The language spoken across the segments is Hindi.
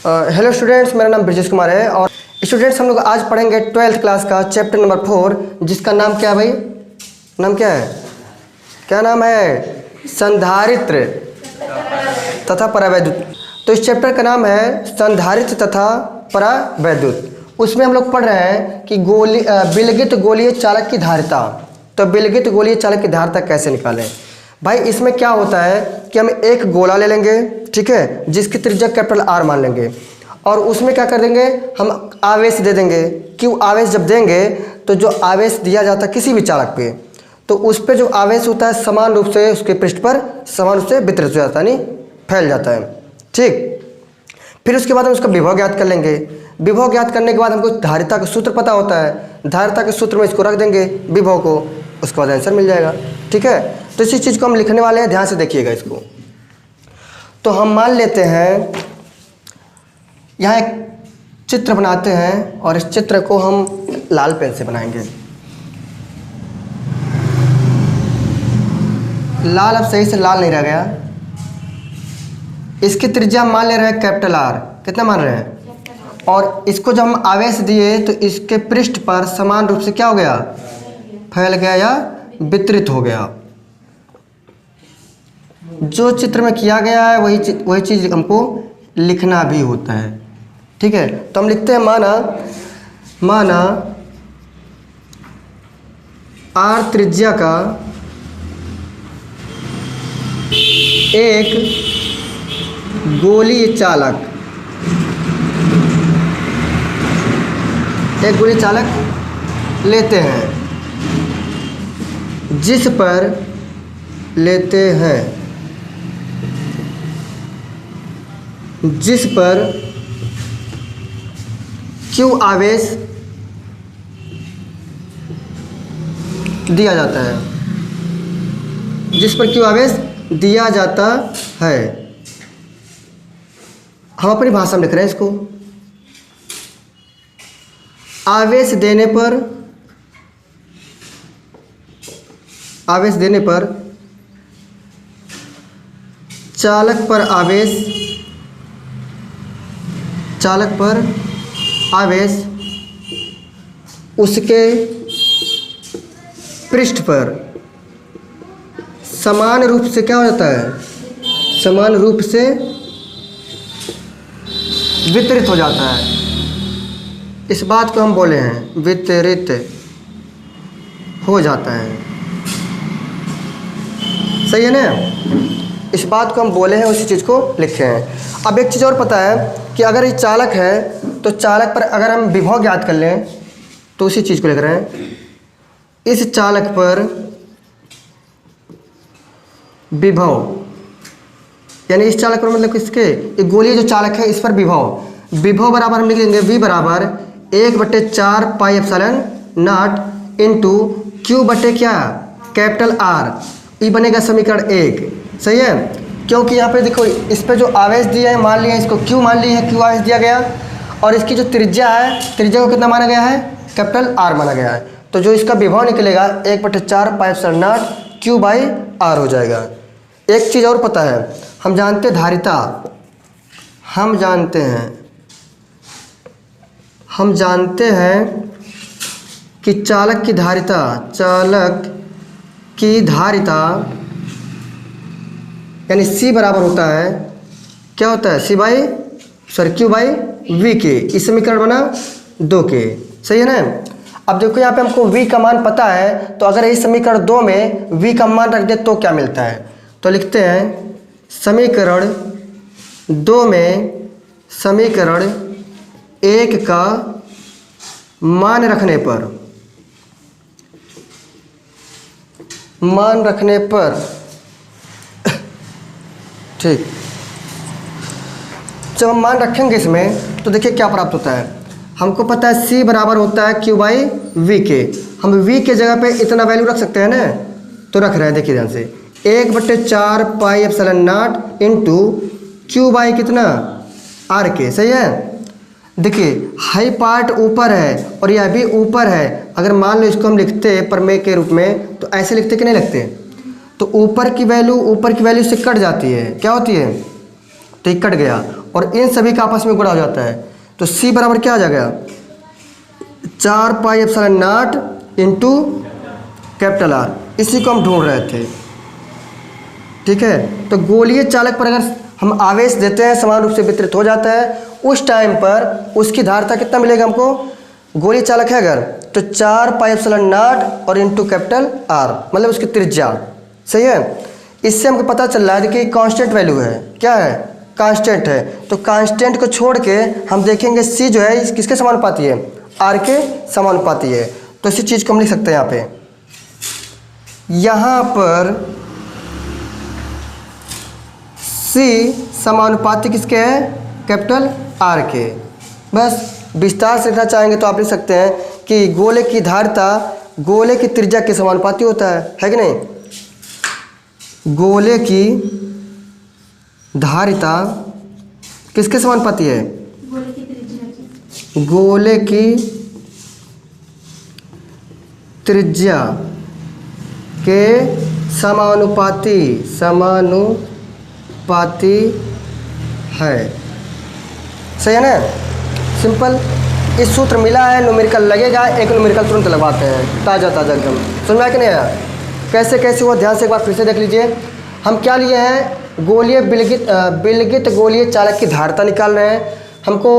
हेलो स्टूडेंट्स, मेरा नाम ब्रजेश कुमार है और स्टूडेंट्स हम लोग आज पढ़ेंगे 12th क्लास का चैप्टर नंबर 4, जिसका नाम क्या है भाई? नाम क्या है? क्या नाम है? संधारित्र तथा परावैद्युत। तो इस चैप्टर का नाम है संधारित्र तथा परावैद्युत। उसमें हम लोग पढ़ रहे हैं कि विलगित गोलीय चालक की धारिता। तो विलगित गोलीय चालक की धारिता कैसे निकालें भाई? इसमें क्या होता है कि हम एक गोला ले लेंगे, ठीक है, जिसकी त्रिज्या कैपिटल आर मान लेंगे और उसमें क्या कर देंगे, हम आवेश दे देंगे। क्यों आवेश जब देंगे तो जो आवेश दिया जाता है किसी भी चालक पे, तो उस पे जो आवेश होता है समान रूप से उसके पृष्ठ पर समान रूप से वितरित हो जाता है, यानी फैल जाता है, ठीक। फिर उसके बाद हम उसका विभव ज्ञात कर लेंगे। विभव ज्ञात करने के बाद हमको धारिता का सूत्र पता होता है, धारिता के सूत्र में इसको रख देंगे विभव को, उसके बाद आंसर मिल जाएगा, ठीक है। तो इसी चीज़ को हम लिखने वाले हैं, ध्यान से देखिएगा इसको। तो हम मान लेते हैं यहाँ एक चित्र बनाते हैं और इस चित्र को हम लाल पेन से बनाएंगे। लाल अब सही से लाल नहीं रह गया। इसकी त्रिज्या मान ले रहे हैं कैपिटल आर। कितना मान रहे हैं? और इसको जब हम आवेश दिए तो इसके पृष्ठ पर समान रूप से क्या हो गया? फैल गया या वितरित हो गया। जो चित्र में किया गया है वही चीज़ हमको लिखना भी होता है, ठीक है। तो हम लिखते हैं माना आर त्रिज्या का एक गोलीय चालक, लेते हैं जिस पर Q आवेश दिया जाता है, हम अपनी भाषा में लिख रहे हैं इसको। आवेश देने पर चालक पर आवेश उसके पृष्ठ पर समान रूप से क्या हो जाता है? समान रूप से वितरित हो जाता है। इस बात को हम बोले हैं वितरित हो जाता है, सही है ना? इस बात को हम बोले हैं, उसी चीज़ को लिखे हैं। अब एक चीज़ और पता है कि अगर ये चालक है तो चालक पर अगर हम विभव ज्ञात कर लें तो उसी चीज़ को लिख रहे हैं। इस चालक पर विभव, यानी इस चालक पर मतलब किसके? ये गोलीय जो चालक है इस पर विभव बराबर हम लिख लेंगे V बराबर 1/4 pi epsilon not into Q बटे क्या? Capital R। ये बनेगा समीकरण 1, सही है। क्योंकि यहाँ पे देखो इस पे जो आवेश दिया है मान लिया, इसको Q मान ली है, Q आवेश दिया गया और इसकी जो त्रिज्या है, त्रिज्या को कितना माना गया है? कैपिटल R माना गया है। तो जो इसका विभव निकलेगा 1/4 pi epsilon not Q by R हो जाएगा। एक चीज़ और पता है, हम जानते हैं कि चालक की धारिता यानी C बराबर होता है, क्या होता है? Q बाई V के। इस समीकरण बना 2 के, सही है ना। अब देखो यहाँ पे हमको V का मान पता है, तो अगर इस समीकरण 2 में V का मान रख दे तो क्या मिलता है? तो लिखते हैं समीकरण 2 में समीकरण 1 का मान रखने पर ठीक, जब हम मान रखेंगे इसमें तो देखिए क्या प्राप्त होता है। हमको पता है C बराबर होता है Q बाई V के। हम V के जगह पे इतना वैल्यू रख सकते हैं ना, तो रख रहे हैं। देखिए ध्यान से 1/4 pi epsilon not into Q by कितना? R के, सही है। देखिए हाई पार्ट ऊपर है और यह भी ऊपर है। अगर मान लो इसको हम लिखते प्रमेय के रूप में तो ऐसे लिखते कि नहीं लिखते? तो ऊपर की वैल्यू से कट जाती है, क्या होती है? तो ये कट गया और इन सभी का आपस में गुणा हो जाता है। तो C बराबर क्या आ जाएगा, 4 pi epsilon not into capital R। इसी को हम ढूंढ रहे थे, ठीक है। तो गोलीय चालक पर अगर हम आवेश देते हैं समान रूप से वितरित हो जाता है, उस टाइम पर उसकी धारिता कितना मिलेगा हमको, गोलीय चालक है अगर तो 4 पाई एप्सिलॉन नॉट और इंटू कैपिटल R, मतलब उसकी त्रिज्या, सही है। इससे हमको पता चल रहा है कि कांस्टेंट वैल्यू है, क्या है, कांस्टेंट है। तो कांस्टेंट को छोड़ के हम देखेंगे C जो है किसके समानुपाती है, R के समानुपाती है। तो इसी चीज़ को हम लिख सकते हैं यहाँ पर C समानुपाती किसके है, कैपिटल R के। बस विस्तार से लिखना चाहेंगे तो आप लिख सकते हैं कि गोले की धारिता गोले की त्रिज्या के समानुपाती होता है कि नहीं। गोले की धारिता किसके समानुपाती है, गोले की त्रिज्या के समानुपाती है, सही है ना, सिंपल। इस सूत्र मिला है, न्यूमेरिकल लगेगा, एक न्यूमेरिकल तुरंत लगवाते हैं, ताज़ा एकदम। समझ में आया कि नहीं आया, कैसे कैसे हुआ ध्यान से एक बार फिर से देख लीजिए। हम क्या लिए हैं, गोलीय विलगित गोलीय चालक की धारिता निकाल रहे हैं। हमको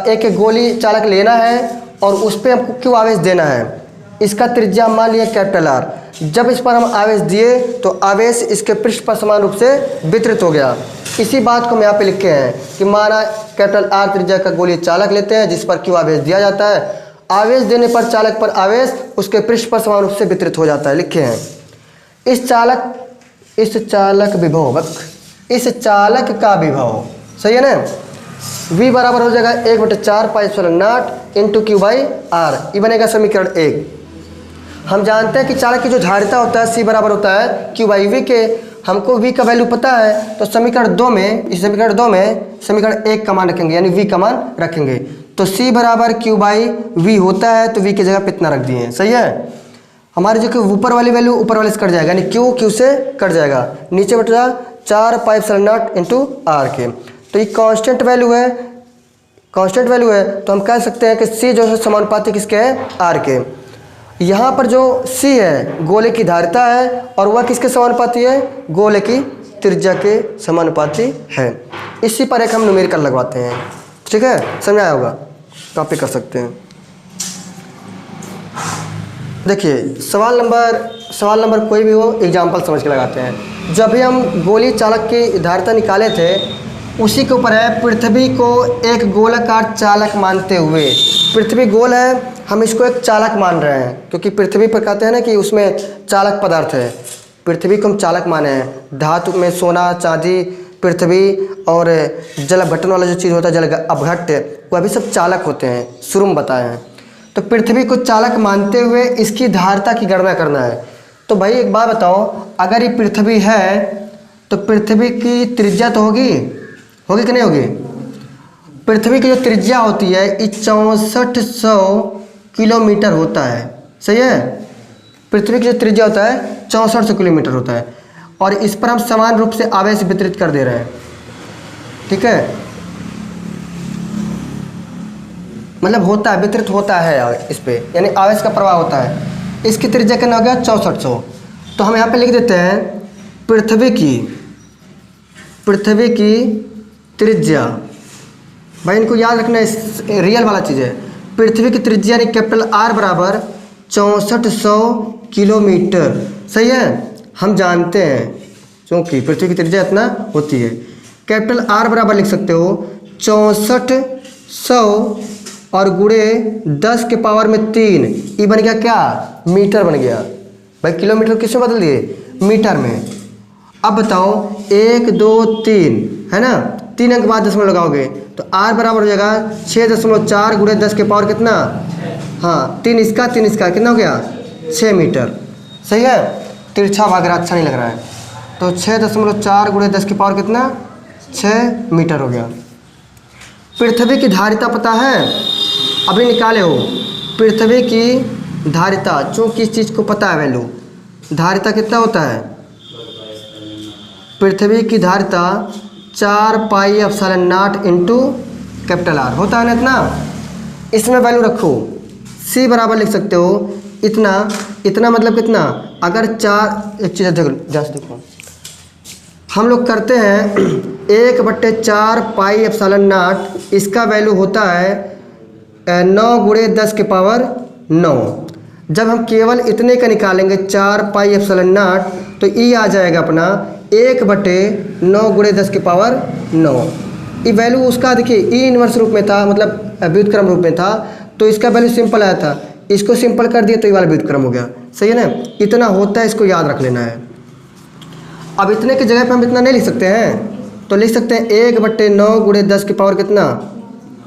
एक गोली चालक लेना है और उस पर हमको क्यों आवेश देना है, इसका त्रिज्या हम मान लिया कैपिटल R। जब इस पर हम आवेश दिए तो आवेश इसके पृष्ठ पर समान रूप से वितरित हो गया। इसी बात को हम यहाँ पे लिखे हैं कि माना कैपिटल R त्रिज्या का गोलीय चालक लेते हैं जिस पर क्यों आवेश दिया जाता है, आवेश देने पर चालक पर आवेश उसके पृष्ठ पर समान रूप से वितरित हो जाता है, लिखे हैं। इस चालक का विभव, सही है ना, V बराबर हो जाएगा 1/4 pi epsilon not into Q by R। ये बनेगा समीकरण 1। हम जानते हैं कि चालक की जो धारिता होता है C बराबर होता है Q बाई V के। हमको V का वैल्यू पता है, तो समीकरण 2 में समीकरण 1 का मान रखेंगे, यानी V का मान रखेंगे। तो C बराबर Q बाई V होता है, तो V की जगह पे इतना रख दिए हैं, सही है। हमारी जो कि ऊपर वाली वैल्यू ऊपर वाले से कट जाएगा, यानी Q से कट जाएगा, नीचे बचा 4 pi epsilon not into R के। तो ये कांस्टेंट वैल्यू है, तो हम कह सकते हैं कि C जो है समानुपाती किसके है, R के। यहाँ पर जो C है गोले की धारिता है और वह किसके समानुपाती है, गोले की त्रिज्या के समानुपाती है। इसी पर एक हम न्यूमेरिकल लगवाते हैं, ठीक है, समझ आया होगा, कॉपी कर सकते हैं। देखिए सवाल नंबर कोई भी हो, एग्जाम्पल समझ के लगाते हैं। जब भी हम गोलीय चालक की धारिता निकाले थे उसी के ऊपर है, पृथ्वी को एक गोलाकार चालक मानते हुए, पृथ्वी गोल है, हम इसको एक चालक मान रहे हैं क्योंकि पृथ्वी पर कहते हैं ना कि उसमें चालक पदार्थ है, पृथ्वी को हम चालक माने हैं। धातु में सोना, चांदी, पृथ्वी और जल अपघटन वाला जो चीज़ होता है जल अपघट्य, वह भी सब चालक होते हैं, शुरू में बताए हैं। तो पृथ्वी को चालक मानते हुए इसकी धारिता की गणना करना है। तो भाई एक बात बताओ, अगर ये पृथ्वी है तो पृथ्वी की त्रिज्या तो होगी कि नहीं होगी। पृथ्वी की जो त्रिज्या होती है ये 6400 किलोमीटर होता है, सही है। पृथ्वी की जो त्रिज्या होता है 6400 किलोमीटर होता है और इस पर हम समान रूप से आवेश वितरित कर दे रहे हैं, ठीक है, मतलब होता है, वितरित होता है इस पे, यानी आवेश का प्रवाह होता है। इसकी त्रिज्या कितना हो गया, 6400। तो हम यहाँ पे लिख देते हैं पृथ्वी की त्रिज्या। भाई इनको याद रखना, रियल वाला चीज़ है। पृथ्वी की त्रिज्या यानी कैपिटल R बराबर 6400 किलोमीटर, सही है। हम जानते हैं क्योंकि पृथ्वी की त्रिज्या इतना होती है। कैपिटल R बराबर लिख सकते हो 6400 और गुणे 10 के पावर में 3, ये बन गया क्या, मीटर बन गया। भाई किलोमीटर किस में बदल दिए, मीटर में। अब बताओ 1 2 3 है ना, 3 अंक बाद दशमलव लगाओगे तो R बराबर हो जाएगा 6.4 गुणे 10 के पावर कितना, हाँ 3 इसका कितना हो गया, 6 मीटर, सही है। तिरछा भाग रहा, अच्छा नहीं लग रहा है। तो 6.4 गुणे 10 की पावर कितना, 6 मीटर हो गया। पृथ्वी की धारिता पता है, अभी निकाले हो। पृथ्वी की धारिता, चूँकि इस चीज़ को पता है वैल्यू, धारिता कितना होता है, पृथ्वी की धारिता 4 pi epsilon not into capital R होता है ना इतना। इसमें वैल्यू रखो, सी बराबर लिख सकते हो इतना। इतना मतलब कितना, अगर 4, एक चीज़ देखो ध्यान से देखो, हम लोग करते हैं 1/4 पाई एप्सिलॉन नॉट, इसका वैल्यू होता है 9 गुणे 10 के पावर 9। जब हम केवल इतने का निकालेंगे 4 पाई एप्सिलॉन नॉट, तो ई आ जाएगा अपना 1/9 गुणे 10 के पावर 9। ये वैल्यू उसका देखिए ई इन्वर्स रूप में था, मतलब व्युत्क्रम रूप में था, तो इसका वैल्यू सिंपल आया था। इसको सिंपल कर दिया तो ये वाला व्युत्क्रम हो गया। सही है ना, इतना होता है, इसको याद रख लेना है। अब इतने की जगह पे हम इतना नहीं लिख सकते हैं, तो लिख सकते हैं 1/9 गुणे 10 की पावर कितना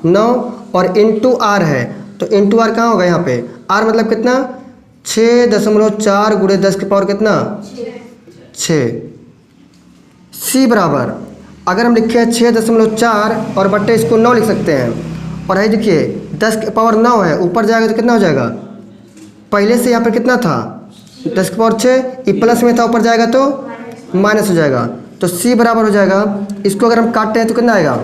9, और इंटू आर है, तो इंटू आर कहाँ होगा यहाँ पे, आर मतलब कितना 6.4 गुणे 10 की पावर कितना 6। सी बराबर अगर हम लिखे 6.4 और बट्टे इसको 9 लिख सकते हैं, और है देखिए 10 की पावर 9 है, ऊपर जाएगा तो कितना हो जाएगा, पहले से यहाँ पर कितना था 10 की पावर 6, ये प्लस में था, ऊपर जाएगा तो माइनस हो जाएगा, तो सी बराबर हो जाएगा। इसको अगर हम काटते हैं तो कितना आएगा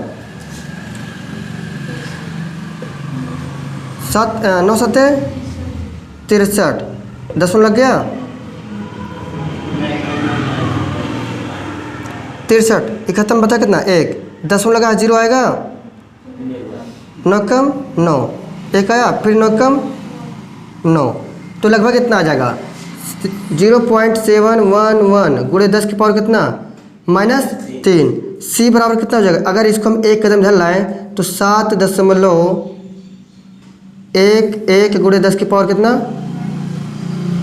9 7 63, 10 लग गया 63, ये खत्म, बता कितना 1, 10 लगा 0 आएगा, 9 कम 9 1 आया, फिर 9 कम 9, तो लगभग इतना आ जाएगा 0.711 गुणे 10 की पावर कितना -3। सी बराबर कितना हो जाएगा, अगर इसको हम एक कदम ढल लाएँ तो 7.11 गुणे 10 की पावर कितना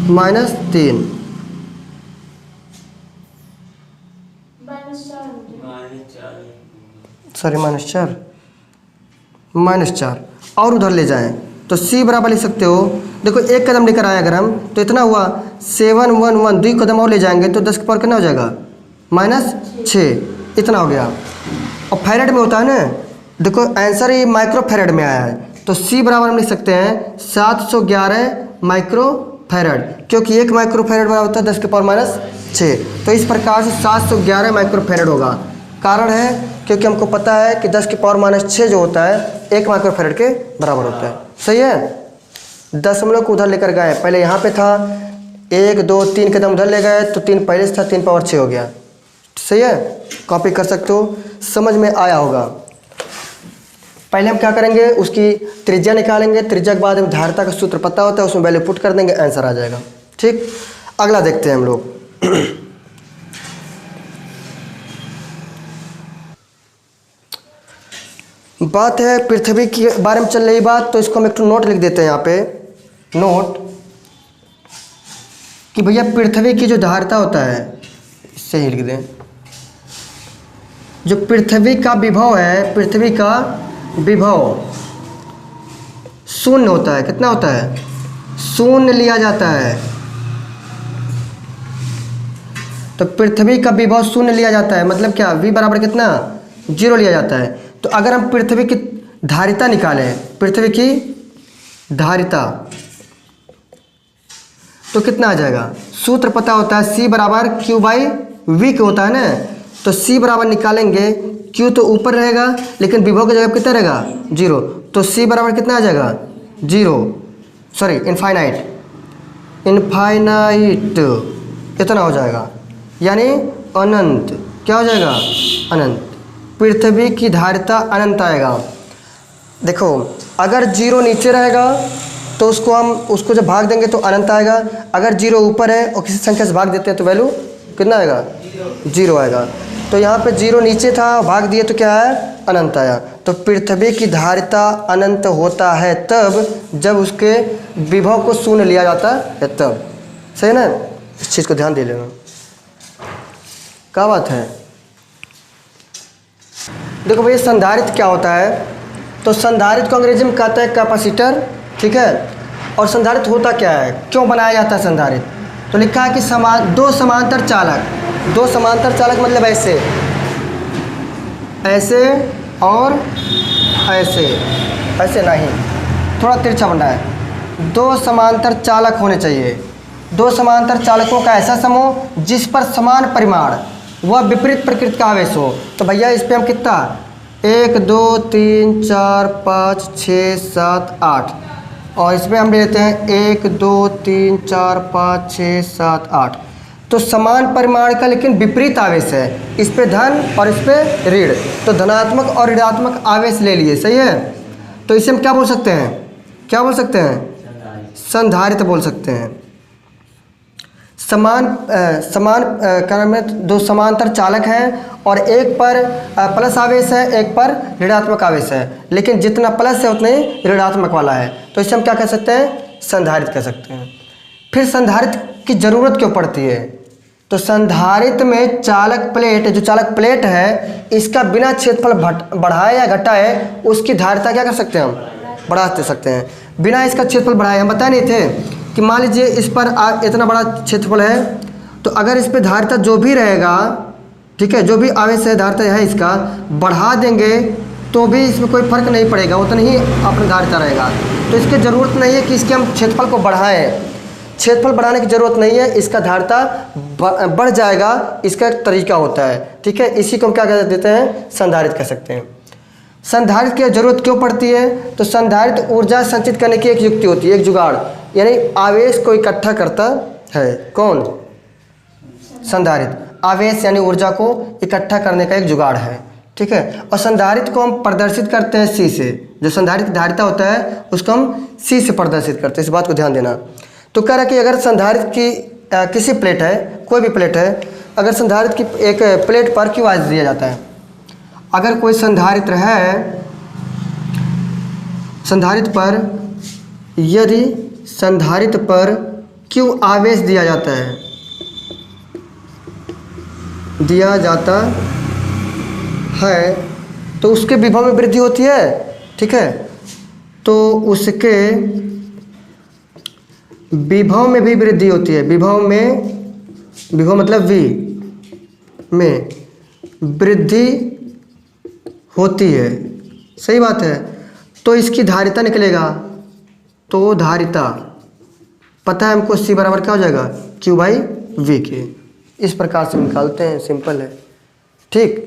-3, सॉरी -4 और उधर ले जाएं तो सी बराबर लिख सकते हो। देखो एक कदम लेकर आए अगर हम, तो इतना हुआ 711, 2 कदम और ले जाएंगे तो 10 की पावर कितना हो जाएगा -6, इतना हो गया। और फैरेड में होता है ना, देखो आंसर ये माइक्रो फैरेड में आया है, तो सी बराबर हम लिख सकते हैं 711 माइक्रो फैरेड, क्योंकि 1 माइक्रो फैरेड बराबर होता है 10 की पावर -6, तो इस प्रकार से 711 माइक्रो फैरेड होगा। कारण है क्योंकि हमको पता है कि 10 की पावर -6 जो होता है 1 माइक्रो फैरेड के बराबर होता है। सही है, दशमलव को उधर लेकर गए, पहले यहाँ पे था 1 2 3 कदम उधर ले गए तो 3 पहले से था, 3 पावर 6 हो गया। सही है, कॉपी कर सकते हो, समझ में आया होगा। पहले हम क्या करेंगे, उसकी त्रिज्या निकालेंगे, त्रिज्या के बाद हम धारिता का सूत्र पता होता है, उसमें वैल्यू पुट कर देंगे, आंसर आ जाएगा। ठीक, अगला देखते हैं हम लोग। बात है पृथ्वी के बारे में चल रही बात, तो इसको हम एक नोट लिख देते हैं यहाँ पे, नोट कि भैया पृथ्वी की जो धारिता होता है, इससे ही लिख दें, जो पृथ्वी का विभव है, पृथ्वी का विभव शून्य होता है। कितना होता है, शून्य लिया जाता है। तो पृथ्वी का विभव शून्य लिया जाता है, मतलब क्या, v बराबर कितना 0 लिया जाता है। तो अगर हम पृथ्वी की धारिता निकालें, पृथ्वी की धारिता, तो कितना आ जाएगा, सूत्र पता होता है c बराबर q/v के होता है ना, तो c बराबर निकालेंगे, q तो ऊपर रहेगा लेकिन विभव की जगह कितना रहेगा 0, तो c बराबर कितना आ जाएगा 0, सॉरी इनफाइनाइट, इतना हो जाएगा, यानी अनंत। क्या हो जाएगा, अनंत। पृथ्वी की धारिता अनंत आएगा। देखो अगर 0 नीचे रहेगा तो उसको जब भाग देंगे तो अनंत आएगा, अगर 0 ऊपर है और किसी संख्या से भाग देते हैं तो वैल्यू कितना आएगा 0 आएगा। तो यहाँ पे 0 नीचे था, भाग दिए तो क्या है, अनंत आया। तो पृथ्वी की धारिता अनंत होता है तब जब उसके विभव को शून्य लिया जाता है तब। सही ना, इस चीज़ को ध्यान दे लेना। क्या बात है, देखो भैया संधारित्र क्या होता है, तो संधारित्र को अंग्रेजी में कहते हैं कैपेसिटर। ठीक है, और संधारित्र होता क्या है, क्यों बनाया जाता है संधारित्र, तो लिखा है कि दो समांतर चालक मतलब ऐसे और ऐसे नहीं, थोड़ा तिरछा बना है। 2 समांतर चालक होने चाहिए, 2 समांतर चालकों का ऐसा समूह जिस पर समान परिमाण वह विपरीत प्रकृति का आवेश हो। तो भैया इस पे हम कितना 1 2 3 4 5 6 7 8 और इसमें हम लेते हैं 1 2 3 4 5 6 7 8। तो समान परिमाण का लेकिन विपरीत आवेश है, इस पे धन और इस पे ऋण, तो धनात्मक और ऋणात्मक आवेश ले लिए, सही है। तो इसे हम क्या बोल सकते हैं, क्या बोल सकते हैं, संधारित्र बोल सकते हैं। समान क्या नाम है, दो समांतर चालक हैं और एक पर प्लस आवेश है, एक पर ऋणात्मक आवेश है, लेकिन जितना प्लस है उतने ही ऋणात्मक वाला है, तो इसे हम क्या कह सकते हैं, संधारित्र कह सकते हैं। फिर संधारित्र की ज़रूरत क्यों पड़ती है, तो संधारित्र में चालक प्लेट, जो चालक प्लेट है, इसका बिना क्षेत्रफल बढ़ाए या घटाए उसकी धारिता क्या कर सकते हैं, हम बढ़ा दे सकते हैं। बिना इसका क्षेत्रफल बढ़ाए, हम बताए नहीं थे कि मान लीजिए इस पर इतना बड़ा क्षेत्रफल है, तो अगर इस पर धारिता जो भी रहेगा, ठीक है, जो भी आवेश है धारिता है इसका बढ़ा देंगे तो भी इसमें कोई फर्क नहीं पड़ेगा, उतना ही अपना धारिता रहेगा। तो इसकी ज़रूरत नहीं है कि इसके हम क्षेत्रफल को बढ़ाएं, क्षेत्रफल बढ़ाने की ज़रूरत नहीं है, इसका धारिता बढ़ जाएगा, इसका एक तरीका होता है, ठीक है। इसी को हम क्या कह देते हैं, संधारित्र कह सकते हैं। संधारित्र की ज़रूरत क्यों पड़ती है, तो संधारित्र ऊर्जा संचित करने की एक युक्ति होती है, एक जुगाड़, यानी आवेश को इकट्ठा करता है। कौन, संधारित्र आवेश यानी ऊर्जा को इकट्ठा करने का एक जुगाड़ है, ठीक है। और संधारित्र को हम प्रदर्शित करते हैं सी से, जो संधारित्र धारिता होता है उसको हम सी से प्रदर्शित करते हैं, इस बात को ध्यान देना। तो कह रहा है कि अगर संधारित्र की किसी प्लेट है, कोई भी प्लेट है, अगर संधारित्र की एक प्लेट पर क्यू आवेश दिया जाता है, अगर कोई संधारित्र है, संधारित्र पर यदि संधारित्र पर क्यू आवेश दिया जाता है तो उसके विभव में वृद्धि होती है, ठीक है। तो उसके विभव में भी वृद्धि होती है, विभव मतलब V में वृद्धि होती है, सही बात है। तो इसकी धारिता निकलेगा, तो धारिता पता है हमको C बराबर क्या हो जाएगा, Q/V के, इस प्रकार से निकालते हैं, सिंपल है, ठीक।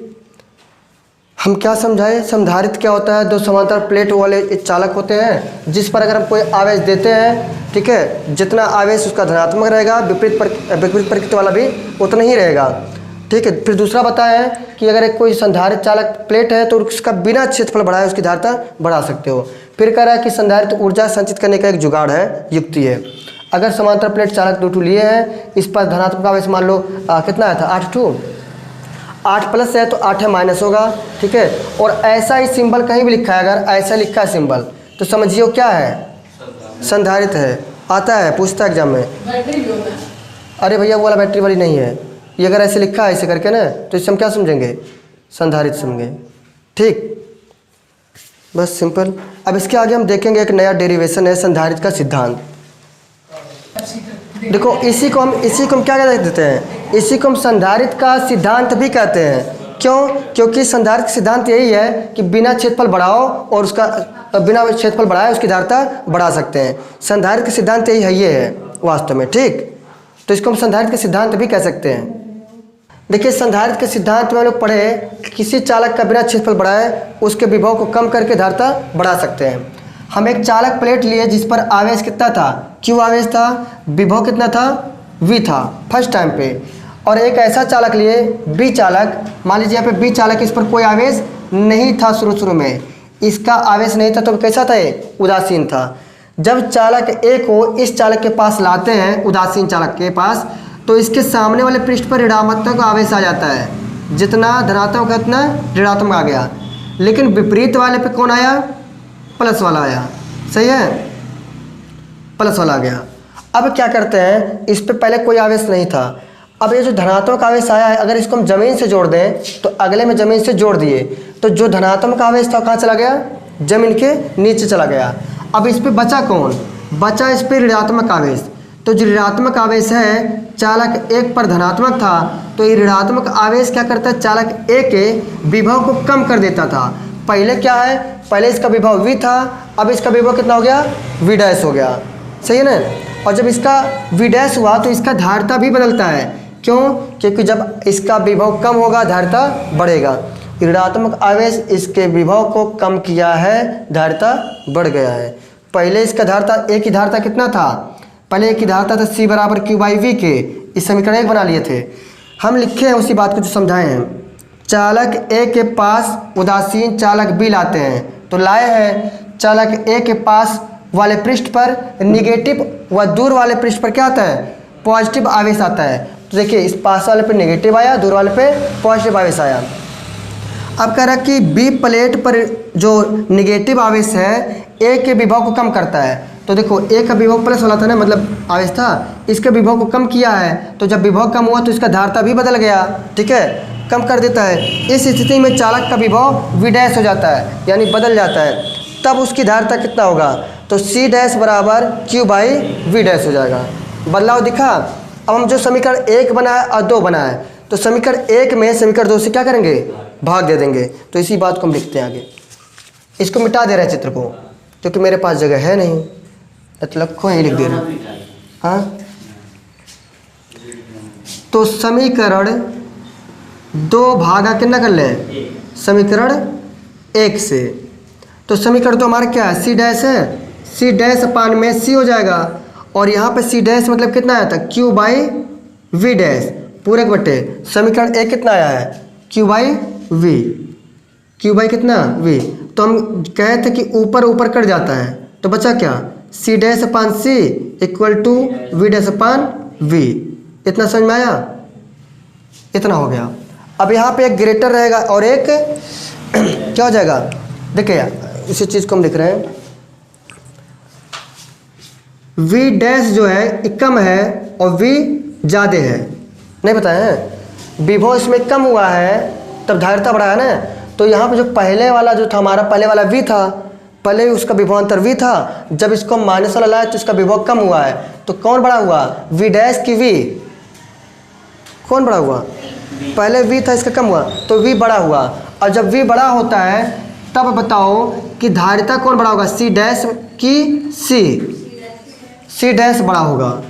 हम क्या समझाए, संधारित्र क्या होता है, दो समांतर प्लेट वाले चालक होते हैं जिस पर अगर हम कोई आवेश देते हैं, ठीक है, जितना आवेश उसका धनात्मक रहेगा, विपरीत प्रकृति वाला भी उतना ही रहेगा, ठीक है। फिर दूसरा बताया है कि अगर एक कोई संधारित्र चालक प्लेट है तो उसका बिना क्षेत्रफल बढ़ाए उसकी धारिता बढ़ा सकते हो। फिर कह रहा है कि संधारित्र ऊर्जा संचित करने का एक जुगाड़ है, युक्ति है। अगर समांतर प्लेट चालक दो टू लिए हैं, इस पर धनात्मक आवेश मान लो कितना आया था, 8 टू 8 प्लस है तो 8 है माइनस होगा, ठीक है। और ऐसा ही सिंबल कहीं भी लिखा है, अगर ऐसा लिखा है सिंबल तो समझिए क्या है, संधारित्र है। आता है, पूछता है एग्जाम में, अरे भैया वो वाला बैटरी वाली नहीं है, ये अगर ऐसे लिखा है ऐसे करके ना, तो इससे हम क्या समझेंगे, संधारित्र समझेंगे, ठीक, बस सिंपल। अब इसके आगे हम देखेंगे एक नया डेरिवेशन है, संधारित्र का सिद्धांत। देखो इसी को हम क्या कह देते हैं, इसी को हम संधारित्र का सिद्धांत भी कहते हैं। क्यों, क्योंकि संधारित्र का सिद्धांत यही है कि बिना क्षेत्रफल बढ़ाओ और उसका बिना क्षेत्रफल बढ़ाए उसकी धारिता बढ़ा सकते हैं। संधारित्र का सिद्धांत यही है, ये है वास्तव में, ठीक। तो इसको हम संधारित्र का सिद्धांत भी कह सकते हैं। देखिए संधारित्र के सिद्धांत में हम लोग पढ़े, किसी चालक का बिना क्षेत्रफल बढ़ाए उसके विभव को कम करके धारिता बढ़ा सकते हैं। हम एक चालक प्लेट लिए जिस पर आवेश कितना था, क्यू आवेश था, विभव कितना था, V था फर्स्ट टाइम पे, और एक ऐसा चालक लिए B चालक, मान लीजिए यहाँ पे B चालक, इस पर कोई आवेश नहीं था, शुरू में इसका आवेश नहीं था, तो कैसा था ये, उदासीन था। जब चालक A को इस चालक के पास लाते हैं, उदासीन चालक के पास, तो इसके सामने वाले पृष्ठ पर ऋणात्मक आवेश आ जाता है, जितना धनात्मक उतना ऋणात्मक आ गया, लेकिन विपरीत वाले पे कौन आया, प्लस वाला आया, सही है, प्लस वाला आ गया। अब क्या करते हैं, इस पे पहले कोई आवेश नहीं था, अब ये जो धनात्मक आवेश आया है, अगर इसको हम जमीन से जोड़ दें तो अगले में जमीन से जोड़ दिए, तो जो धनात्मक आवेश था कहाँ चला गया, जमीन के नीचे चला गया। अब इस पे बचा कौन, बचा इस पे ऋणात्मक आवेश। तो जो ऋणात्मक आवेश है, चालक 1 पर धनात्मक था, तो ये ऋणात्मक आवेश क्या करता है, चालक A के विभव को कम कर देता था। पहले क्या है, पहले इसका विभव V था, अब इसका विभव कितना हो गया, V' हो गया, सही है ना। और जब इसका V' हुआ तो इसका धारिता भी बदलता है, क्यों? क्योंकि जब इसका विभव कम होगा धारिता बढ़ेगा। ऋणात्मक आवेश इसके विभव को कम किया है, धारिता बढ़ गया है। पहले इसका धारिता, एक की धारिता कितना था? पहले एक की धारिता था C बराबर Q/V के, इस समीकरण 1 बना लिए थे। हम लिखे हैं उसी बात को जो समझाए हैं। चालक A के पास उदासीन चालक B लाते हैं, तो लाए हैं चालक A के पास वाले पृष्ठ पर निगेटिव व दूर वाले पृष्ठ पर क्या आता है? पॉजिटिव आवेश आता है। तो देखिए इस पास वाले पे नेगेटिव आया, दूर वाले पे पॉजिटिव आवेश आया। अब कह रहा कि बी प्लेट पर जो निगेटिव आवेश है ए के विभव को कम करता है। तो देखो ए का विभव प्लस वाला था ना, मतलब आवेश था, इसके विभव को कम किया है। तो जब विभव कम हुआ तो इसका धारिता भी बदल गया, ठीक है, कम कर देता है। इस स्थिति में चालक का विभव V डैश हो जाता है, यानी बदल जाता है। तब उसकी धारिता कितना होगा? तो C डैश बराबर Q/V डैश हो जाएगा। बदलाव दिखा। अब हम जो समीकरण 1 बनाए और 2 बनाए, तो समीकरण 1 में समीकरण 2 से क्या करेंगे? भाग दे देंगे। तो इसी बात को हम लिखते हैं आगे। इसको मिटा दे रहे हैं चित्र को, क्योंकि मेरे पास जगह है नहीं, मतलब को यहीं लिख दे रहे हैं। हाँ, तो समीकरण 2 भागा कितना कर लें? समीकरण 1 से। तो समीकरण 2 हमारा क्या है? C डैश है, C डैश अपान में C हो जाएगा। और यहाँ पे C डैश मतलब कितना आया था? Q/V डैश पूरे के बटे समीकरण 1 कितना आया है? Q/V, Q/ कितना? V। तो हम कहे थे कि ऊपर ऊपर कट जाता है, तो बचा क्या? C dash upon C equal to V dash upon V। इतना समझ में आया? इतना हो गया। अब यहाँ पे एक ग्रेटर रहेगा और एक क्या हो जाएगा? देखिए इसी चीज़ को हम लिख रहे हैं। V डैश जो है कम है और V ज़्यादा है, नहीं बताया है? विभव इसमें कम हुआ है तब धारिता बढ़ा है ना। तो यहाँ पे जो पहले वाला जो था हमारा, पहले वाला V था, पहले उसका विभवांतर V था। जब इसको माइनस वाला लाया तो इसका विभव कम हुआ है। तो कौन बड़ा हुआ? V डैश की V? कौन बड़ा हुआ? पहले V था, इसका कम हुआ, तो V बड़ा हुआ। और जब V बड़ा होता है तब बताओ कि धारिता कौन बड़ा होगा? C डैश की C डैश बड़ा होगा।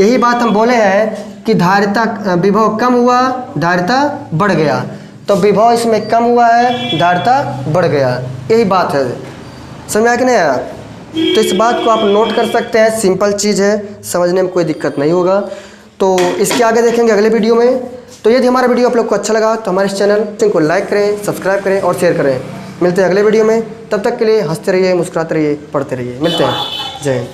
यही बात हम बोले हैं कि धारिता विभव कम हुआ, धारिता बढ़ गया। तो विभव इसमें कम हुआ है, धारिता बढ़ गया, यही बात है। समझ में आया कि नहीं आया? तो इस बात को आप नोट कर सकते हैं, सिंपल चीज़ है, समझने में कोई दिक्कत नहीं होगा। तो इसके आगे देखेंगे अगले वीडियो में। तो यदि हमारा वीडियो आप लोग को अच्छा लगा तो हमारे इस चैनल को लाइक करें, सब्सक्राइब करें और शेयर करें। मिलते हैं अगले वीडियो में, तब तक के लिए हंसते रहिए, मुस्कुराते रहिए, पढ़ते रहिए। मिलते हैं, जय हिंद।